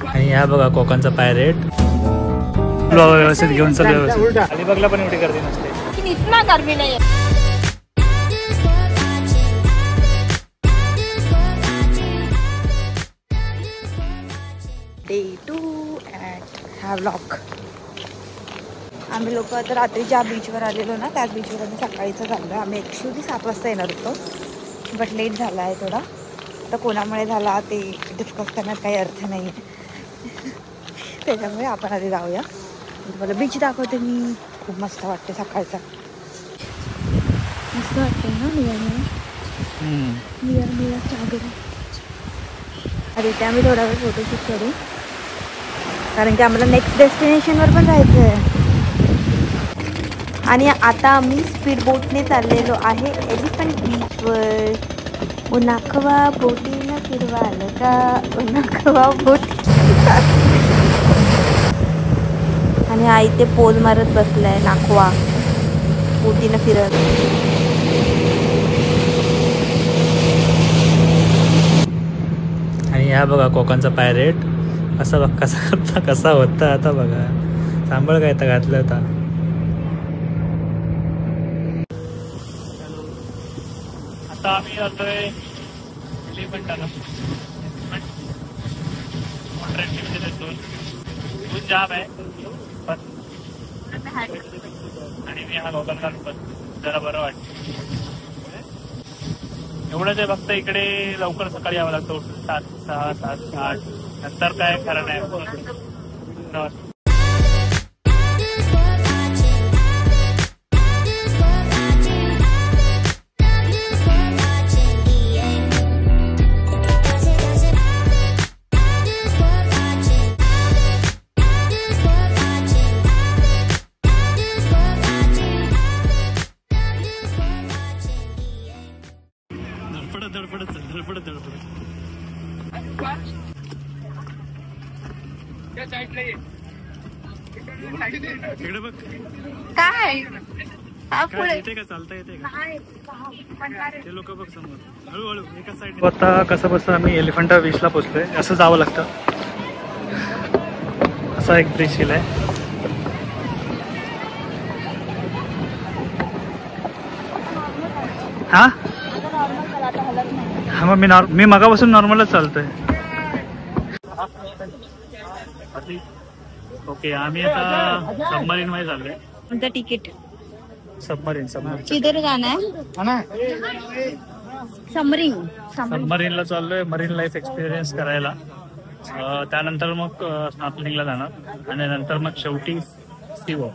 आणि ह्या बघा कोकणचा पायरेट व्यवस्थित घेऊन चालू व्यवस्थित. अलिबागला पण एवढी गर्दी नसते. इतना गर्मी नाही. Day 2 at Havelock. आम्ही लोक आता रात्री ज्या बीचवर आलेलो ना त्याच बीचवर आम्ही सकाळीच झालो. आम्ही ॲक्च्युली 7 वाजता येणार होतो बट लेट झाला आहे थोडा. आता कोणामुळे झाला ते डिस्कस करण्यात काही अर्थ नाही आहे. त्याच्यामुळे आपण आधी जाऊया. मला बीच दाखवते मी. खूप मस्त वाटते सकाळचा. मस्त वाटते ना निळा सागर. अरे ते आम्ही थोडा वेळ फोटोशूट करू कारण की आम्हाला नेक्स्ट डेस्टिनेशनवर पण जायचं आहे. आणि आता आम्ही स्पीड बोटने चाललेलो आहे एलिफंट बीचवर. उन्हाखवा बोटीनं फिरवालं का उन्हाखवा बोटी. आणि आई ते पोल मारत बसलाय नाखवा बोटीनं फिरत. आणि ह्या बघा कोकणचा पायरेट असा बघ कसा होता. आता बघा सांभाळ काय घातलं होता. आता आम्ही जातोय एलिफंटाला. खूप जाम आहे पण आणि मी हा लोकलला पण जरा बरं वाटतं. एवढंच आहे फक्त इकडे लवकर सकाळी यावं लागतं. 7, 6, 7, 8 नंतर काय खरं नाही. काय चालता येते ते लोक बघ समोर हळूहळू एका साईड. आता कसं बसं आम्ही एलिफंटा बीचला पोहोचलोय. असं जावं लागतं. असा एक ब्रिज केलाय. हा हा मग मी मगापासून नॉर्मलच चालतोय. ओके आम्ही आता सबमरीन मध्ये चाललोय. कोणतं तिकीट? सबमरीन किधर जाना है? सबमरीनला चाललोय. मरीन लाईफ एक्सपिरियन्स करायला. त्यानंतर मग स्नॉर्कलिंगला जाणार आणि नंतर मग शेवटी सी वॉक.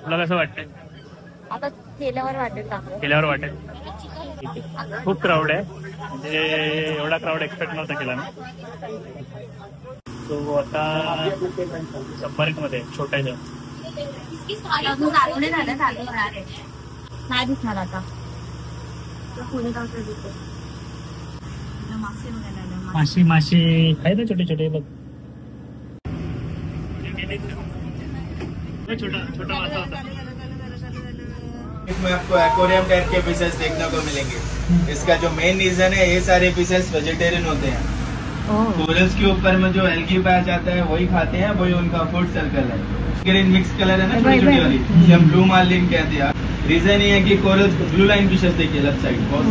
तुला कसं वाटतंय? आता केल्यावर वाटेल. खूप क्राऊड आहे. म्हणजे एवढा क्राऊड एक्सपेक्ट नव्हता केला ना. सो आता सबमरीन मध्ये छोट्याच्या नाही दिसणार आता. माशी आहे ना छोटे छोटे बघ. छोटा मासा होता. इसमें आपको एक्वेरियम टाइप के पीसेस देखने को मिलेंगे. इसका जो मेन रीजन है ये सारे पीसेस वेजिटेरियन होते हैं. कोरल्स के ऊपर में जो एल्गी पाया जाता है वही खाते हैं. वही उनका फूड सर्कल है. ग्रीन मिक्स कलर है ना छोटी छोटी वाली जिसे हम ब्लू मार्लिन कहते हैं. रीजन ये है कि कोरल्स ब्लू लाइन फिशेस देखिए लेफ्ट साइड बहुत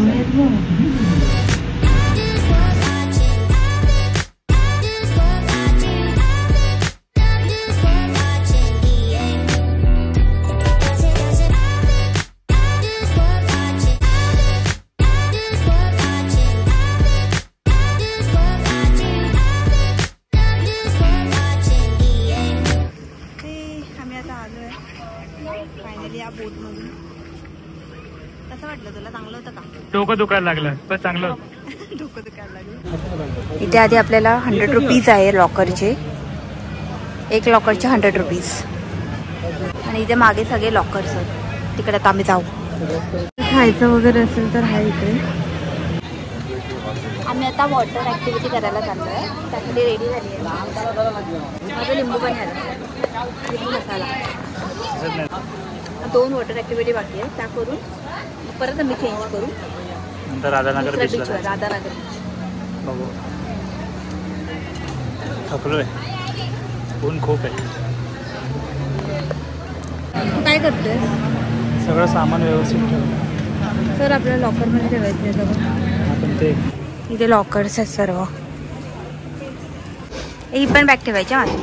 डोकं दुखायला लागलं पण चांगलं. डोकं दुखायला लागलं. इथे आधी आपल्याला 100 रुपीज आहे लॉकरचे. एक लॉकरचे 100 रुपीज. आणि इथे मागे सगळे लॉकर्स आहेत. तिकडे आता आम्ही जाऊ. खायचं वगैरे असेल तर आहे इकडे. आम्ही आता वॉटर ॲक्टिव्हिटी करायला चाललो आहे. त्यासाठी रेडी झाली आहे. माझं लिंबू पण झालं. लिंबू मसाला. 2 वॉटर ॲक्टिव्हिटी बाकी आहे त्या करून परत आम्ही चेंज करू. नंतर राधानगर बीचला बीचवर जायचं. राधानगर. बघू. थकलोय, ऊन खूप आहे. काय करतोय? सगळं सामान व्यवस्थित ठेवलं. तर आपल्याला लॉकरमध्ये ठेवायचं आहे सगळं. आपण ते इथे लॉकर्स आहेत सर्व. ही पण बॅग ठेवायची माझी.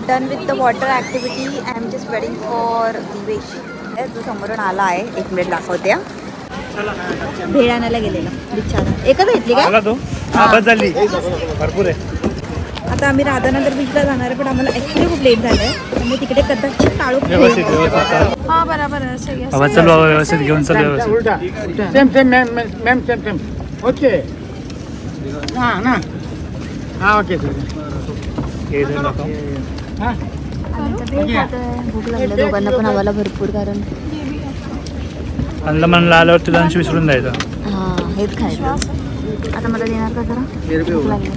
Done with the water activity. I am just waiting for Divesh. जो समोरून आला आहे. 1 मिनिट दाखवते. भेळ आणायला गेलेला बिचारा. एकच घेतली का? आला तो. हा बस झाली, भरपूर आहे. आता आम्ही राधानगर बीचला जाणार आहे, पण आम्हाला ॲक्च्युली खूप लेट झालं आहे. त्यामुळे तिकडे कदाचित टाळू. व्यवस्थित हा बरोबर आहे. चल बाबा, व्यवस्थित घेऊन चल. व्यवस्थित सेम मैम सेम ओके. हां ना हां ओके भूक लागलं दोघांना पण, आम्हाला भरपूर. कारण आणलं म्हणलं आल्यावर तुला अंश विसरून जायचं. हां हेच खायचं. आता मला देणार का जरा? भूक लागली.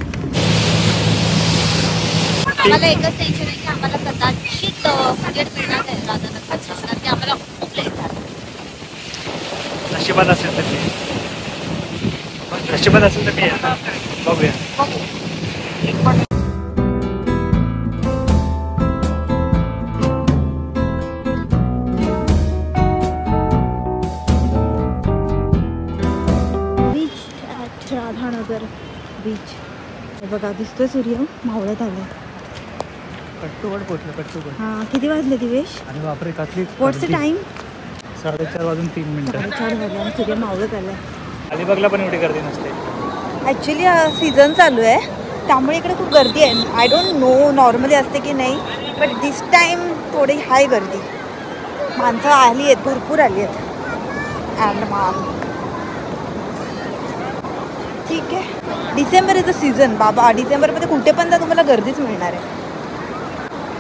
आम्हाला एकच टेन्शन आहे की आम्हाला कदाचित तिकीट मिळणार नाही राधानगरचं, कारण की आम्हाला खूप लेट झालं. नशिबात असेल तर मी, नशिबात असेल तर मी बघूया. राधानगर बीच. हे बघा दिसतोय सूर्य मावळत आलं. कट्टूकड पोहोचलं. कट्टूकड. हां किती वाजले दिवेश? आणि बापरे कसली. व्हॉट्स द टाइम? 4:30 वाजून 3 मिनिटं. 4 वाजले आणि सूर्य मावळत आलं. अलिबागला पण एवढी गर्दी नसते. ॲक्च्युली सीझन चालू आहे, त्यामुळे इकडे खूप गर्दी आहे. आय डोंट नो नॉर्मली असते की नाही, बट दिस टाईम थोडी हाय गर्दी. माणसं आली आहेत, भरपूर आली आहेत. अँड मग ठीक आहे. डिसेंबर इज अ सीझन बाबा. डिसेंबरमध्ये कुठे पण जा तुम्हाला गर्दीच मिळणार आहे.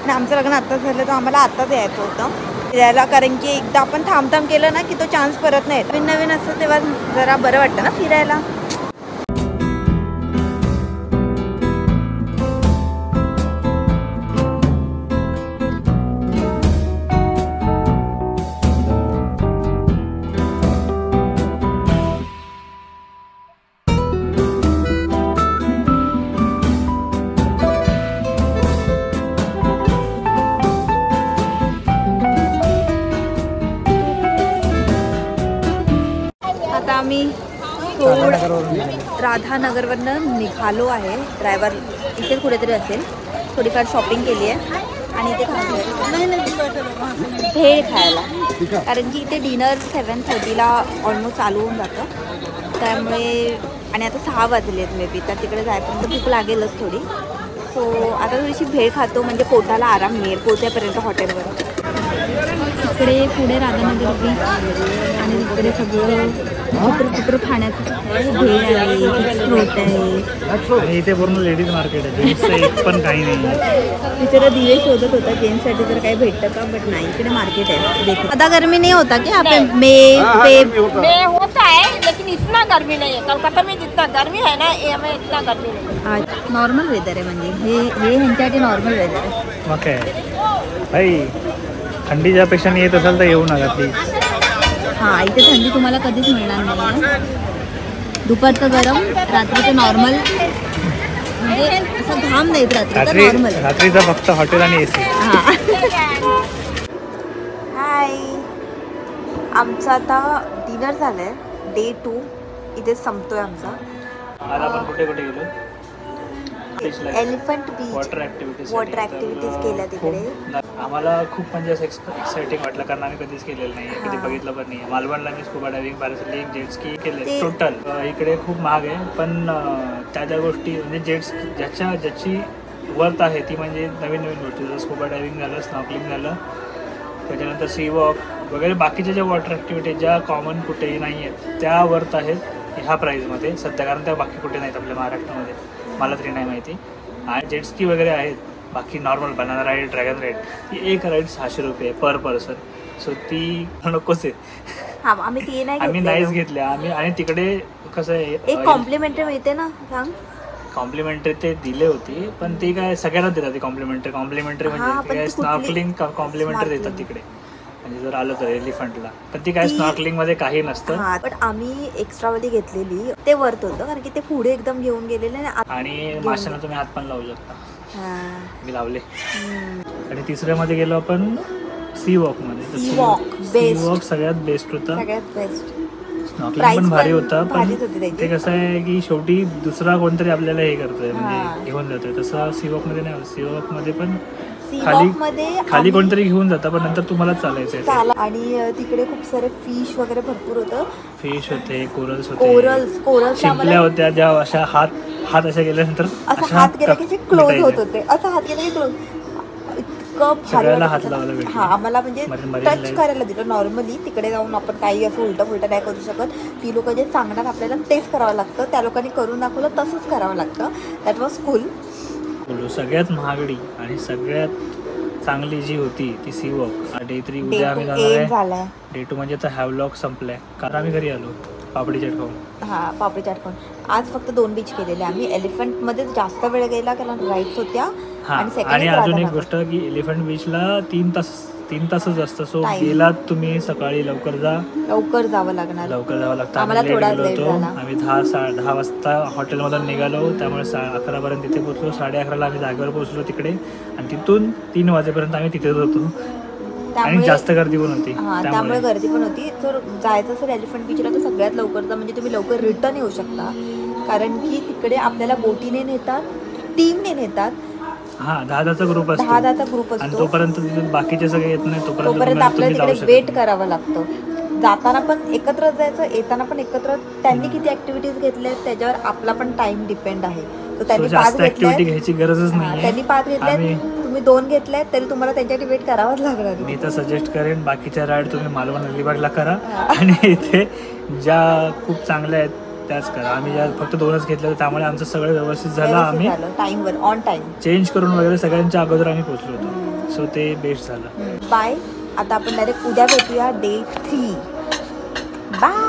आणि आमचं लग्न आत्ताच झालं, तर आम्हाला आत्ताच यायचं होतं फिरायला, कारण की एकदा आपण थांब केलं ना की तो चान्स परत नाही. नवीन नवीन असतं तेव्हा जरा बरं वाटतं ना फिरायला. आम्ही राधानगरवरनं निघालो आहे. ड्रायव्हर इथेच कुठेतरी असेल. थोडीफार शॉपिंग केली आहे आणि इथे भेळ खायला, कारण की इथे डिनर 7:30ला ऑलमोस्ट चालू होऊन जातं. त्यामुळे आणि आता 6 वाजले आहेत मे बी, तर तिकडे जायपर्यंत भूक लागेलच थोडी. सो आता थोडीशी भेळ खातो, म्हणजे पोटाला आराम मिळेल पोहोचेपर्यंत हॉटेलवर. इकडे पुढे राधानगर बीच आणि इकडे सगळं चित्र खाण्याचं भेळ आहे, फ्रूट आहे. आणि इथे पूर्ण लेडीज मार्केट आहे. जेंट्सचं एक पण काही नाही. बिचारा दिवे शोधत होता जेंट्ससाठी जर काही भेटतं का, बट नाही, इकडे मार्केट आहे. ज़्यादा गर्मी नहीं होता क्या पे में होता है, लेकिन इतना गर्मी नहीं है. कलकत्ता में जितना गर्मी है ना, ये में इतना गर्मी नहीं. नॉर्मल वेदर आहे, म्हणजे हे ह्यांच्यासाठी नॉर्मल वेदर आहे. मग काय भाई, थंडी ज्यापेक्षा येत असेल तर येऊ नका प्लीज. हां इथे थंडी तुम्हाला कधीच मिळणार नाही. दुपारचं गरम, रात्रीचं नॉर्मल, म्हणजे असं घाम नाही रात्री नॉर्मल. रात्रीचं फक्त हॉटेल आणि AC. हां हाय, आमचं आता डिनर झालं आहे. डे 2 इथे संपतोय आमचा. आज आपण कुठे कुठे गेलो? Elephant beach water activities water activities केल्या तिकडे. आम्हाला खूप म्हणजे असं एक्साइटिंग वाटलं कारण आम्ही कधीच केलेलं नाही, कधी बघितलं पण नाही. मालवणला मी scuba diving, parasailing, jet ski केले टोटल. इकडे खूप महाग आहे पण त्या गोष्टी म्हणजे ज्याची वर्थ आहे ती म्हणजे नवीन गोष्टी, जसं स्कुबा डायव्हिंग झालं, स्नॉर्कलिंग झालं, त्याच्यानंतर सी वॉक वगैरे बाकीच्या ज्या वॉटर ॲक्टिव्हिटीज ज्या कॉमन कुठेही नाही आहेत त्या वर्थ आहेत ह्या प्राईजमध्ये सध्या, कारण त्या बाकी कुठे नाहीत आपल्या महाराष्ट्रामध्ये, मला तरी नाही माहिती. आणि जेटस्की वगैरे आहेत, बाकी normal banana ride, dragon ride, ही एक राईड 600 रुपये पर पर्सन. सो ती नकोच आहे, आम्ही नाहीच घेतल्या. आम्ही तिकडे कसं आहे एक कॉम्प्लिमेंटरी मिळते ना, सांग. कॉम्प्लिमेंटरी ते दिले होती पण ते काय सगळ्यांना देतात ती कॉम्प्लिमेंटरी म्हणजे काय स्नॉर्कलिंग कॉम्प्लिमेंटरी देतात तिकडे, म्हणजे जर आलं तर एलिफंटला. पण ती काय स्नॉर्कलिंग मध्ये काही नसतं. पण आम्ही एक्स्ट्रावाली घेतलेली ते वर्थ होतं कारण की ते पुढे एकदम घेऊन गेलेले आणि माशांना तुम्ही हात पण लावू शकता. मी लावले. आणि तिसऱ्यामध्ये गेलो आपण सी वॉक मध्ये. सी वॉक सगळ्यात बेस्ट होता, स्नॉर्कलिंग पण भारी होता. पण ते कसं आहे की शेवटी दुसरा कोणतरी आपल्याला हे करतोय म्हणजे घेऊन जातोय, तसं सी वॉक मध्ये नाही. सी वॉक मध्ये पण खाली कोणतरी घेऊन जातं पण नंतर तुम्हाला चालायचं. आणि तिकडे खूप सारे फिश वगैरे भरपूर होतं. फिश होते, कोरल्स होते, शिंपल्या होत्या ज्या अशा हात अशा गेल्यानंतर असं हात गेला की क्लोज होत होते, असं हात गेला की क्लोज. इतकं हात लावायला भेटला. हा आम्हाला म्हणजे टच करायला दिलं. नॉर्मली तिकडे जाऊन आपण काही असं उलटा फुलटा नाही करू शकत. ती लोक जे सांगणार आपल्याला तेच करावं लागतं, त्या लोकांनी करून दाखवलं तसंच करावं लागतं. That was cool. सगळ्यात महागडी आणि सगळ्यात चांगली जी होती ती सी वॉक. डे 3 उद्या आम्ही जाणार आहे. डे 2 म्हणजे आता हॅवलॉक संपलाय कारण आम्ही घरी आलो पापडी चाट खाऊन. पापडी चाट खाऊन. आज फक्त 2 बीच केलेले आम्ही. एलिफंट मध्ये जास्त वेळ गेला कारण राईड्स होत्या. आणि अजून एक गोष्ट की एलिफंट बीचला 3 तासच असतं. सो गेलात तुम्ही सकाळी लवकर जावं लागतं. आम्ही लेट गेलो होतो. आम्ही 10 वाजता हॉटेलमधून निघालो, त्यामुळे 11 पर्यंत तिथे पोहोचलो. 11:30 आम्ही जागेवर पोहोचलो तिकडे आणि तिथून 3 वाजेपर्यंत आम्ही तिथेच होतो. आणि जास्त गर्दी पण होती, त्यामुळे गर्दी पण होती. तर जायचं असेल एलिफंट बीचला तर सगळ्यात लवकर जा, म्हणजे तुम्ही लवकर रिटर्न येऊ शकता. कारण की तिकडे आपल्याला बोटीने नेतात, टीमने नेतात. 10चा ग्रुप असतो. 10चा ग्रुप असतो. आणि तोपर्यंत बाकीचे सगळे येत नाही, तोपर्यंत आपल्याला तिकडे वेट करावं लागतं. जाताना पण एकत्र जायचं, येताना पण एकत्र. त्यांनी किती ऍक्टिव्हिटीज घेतल्या त्याच्यावर आपला पण टाइम डिपेंड आहे. तर त्यांनी 5 ऍक्टिव्हिटी घ्यायची गरजच नाही. त्यांनी 5 घेतल्या, तुम्ही 2 घेतल्या तरी तुम्हाला त्यांच्यासाठी वेट करावाच लागणार. मी तर सजेस्ट करेन बाकीच्या राईड तुम्ही मालवण अलिबागला करा आणि इथे ज्या खूप चांगल्या आहेत त्याच करा. आम्ही ज्या फक्त 2च घेतल्या त्यामुळे आमचं सगळं व्यवस्थित झालं. आम्ही टाइमवर ऑन टाइम चेंज करून वगैरे सगळ्यांच्या अगोदर आम्ही पोहोचलो होतो. सो ते बेस्ट झालं. बाय. आता आपण डायरेक्ट उद्या भेटूया डे 3. बाय.